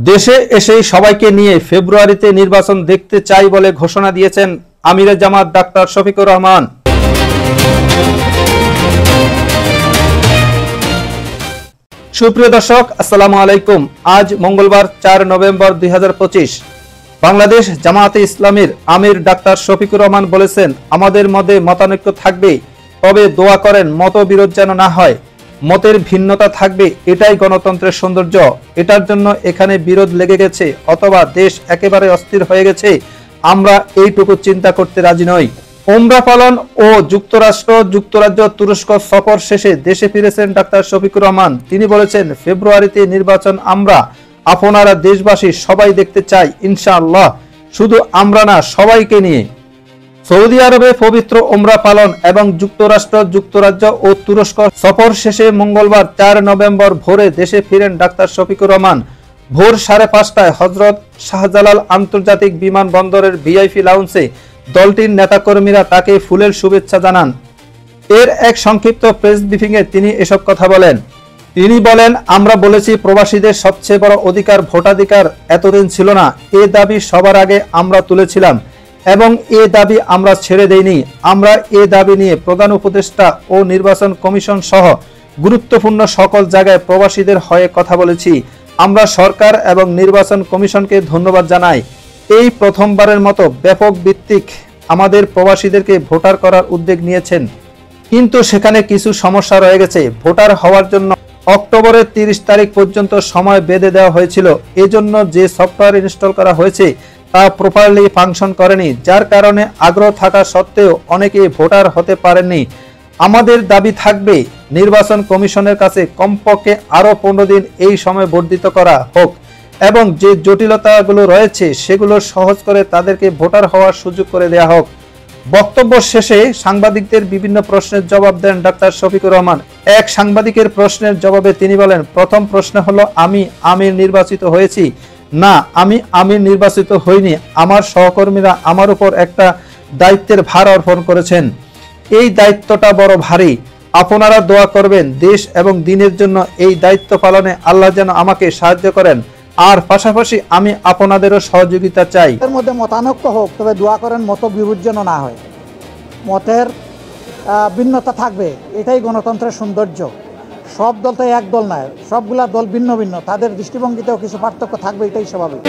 দেশে এসেই সবাইকে নিয়ে ফেব্রুয়ারিতে নির্বাচন দেখতে চাই বলে ঘোষণা দিয়েছেন আমিরে জামাত ডাক্তার শফিকুর রহমান। সুপ্রিয় দর্শক, আসসালামু আলাইকুম। আজ মঙ্গলবার 4 নভেম্বর 2025। বাংলাদেশ জামায়াতে ইসলামীর আমির ডাক্তার শফিকুর রহমান বলেছেন, আমাদের মধ্যে মতানৈক্য থাকবে, তবে দোয়া করেন মতবিরোধ যেন না হয়। মতের ভিন্নতা থাকবে, এটাই গণতন্ত্রের সৌন্দর্য। এটার জন্য এখানে বিরোধ লেগে গেছে অথবা দেশ একেবারে অস্থির হয়ে গেছে, আমরা এইটুকু চিন্তা করতে রাজি নই। ওমরা পালন ও যুক্তরাজ্য তুরস্ক সফর শেষে দেশে ফিরেছেন ডাক্তার শফিকুর রহমান। তিনি বলেছেন, ফেব্রুয়ারিতে নির্বাচন আমরা আপনারা দেশবাসী সবাই দেখতে চাই ইনশাআল্লাহ, শুধু আমরা না, সবাইকে নিয়ে। সৌদি আরবে পবিত্র ওমরা পালন এবং যুক্তরাজ্য ও তুরস্ক সফর শেষে মঙ্গলবার 4 নভেম্বর ভোরে দেশে ফিরেন ডাক্তার শফিকুর রহমান। ভোর 5:30টায় হযরত শাহজালাল আন্তর্জাতিক বিমানবন্দরের ভিআইপি লাউঞ্জে দলটির নেতাকর্মীরা তাকে ফুলের শুভেচ্ছা জানান। এর এক সংক্ষিপ্ত প্রেস ব্রিফিংয়ে তিনি এসব কথা বলেন। তিনি বলেন, আমরা বলেছি প্রবাসীদের সবচেয়ে বড় অধিকার ভোটাধিকার এতদিন ছিল না। এ দাবি সবার আগে আমরা তুলেছিলাম এবং এ দাবি আমরা ছেড়ে দেইনি। আমরা এ দাবি নিয়ে প্রধান উপদেষ্টা ও নির্বাচন কমিশন সহ গুরুত্বপূর্ণ সকল জায়গায় প্রবাসীদের হয়ে কথা বলেছি। আমরা সরকার এবং নির্বাচন কমিশনকে ধন্যবাদ জানাই। এই প্রথমবারের মতো ব্যাপক ভিত্তিক আমাদের প্রবাসীদেরকে ভোটার করার উদ্যোগ নিয়েছেন, কিন্তু সেখানে কিছু সমস্যা রয়ে গেছে। ভোটার হওয়ার জন্য অক্টোবরের 30 তারিখ পর্যন্ত সময় বেঁধে দেওয়া হয়েছিল। এজন্য যে সফটওয়্যার ইনস্টল করা হয়েছে তা প্রপারলি ফাংশন করেনি, যার কারণে আগ্রহ থাকা সত্ত্বেও অনেকেই ভোটার হতে পারেননি। আমাদের দাবি থাকবে নির্বাচন কমিশনের কাছে কমপক্ষে আরও 15 দিন এই সময় বর্ধিত করা হোক এবং যে জটিলতাগুলো রয়েছে সেগুলো সহজ করে তাদেরকে ভোটার হওয়ার সুযোগ করে দেওয়া হোক। বক্তব্য শেষে সাংবাদিকদের বিভিন্ন প্রশ্নের জবাব দেন ডাক্তার শফিকুর রহমান। এক সাংবাদিকের প্রশ্নের জবাবে তিনি বলেন, প্রথম প্রশ্ন হলো, আমি আমির নির্বাচিত হয়েছি? না, আমি আমির নির্বাচিত হইনি। আমার সহকর্মীরা আমার উপর একটা দায়িত্বের ভার অর্পণ করেছেন। এই দায়িত্বটা বড় ভারী। আপনারা দোয়া করবেন দেশ এবং দিনের জন্য এই দায়িত্ব পালনে আল্লাহ যেন আমাকে সাহায্য করেন, আর পাশাপাশি আমি আপনাদেরও সহযোগিতা চাই। এর মধ্যে মতানৈক্য হোক, তবে দোয়া করেন মতবিরোধ যেন না হয়। মতের ভিন্নতা থাকবে, এটাই গণতন্ত্রের সৌন্দর্য। সব দল তো এক দল নয়, সবগুলা দল ভিন্ন ভিন্ন, তাদের দৃষ্টিভঙ্গিতেও কিছু পার্থক্য থাকবে, এটাই স্বাভাবিক।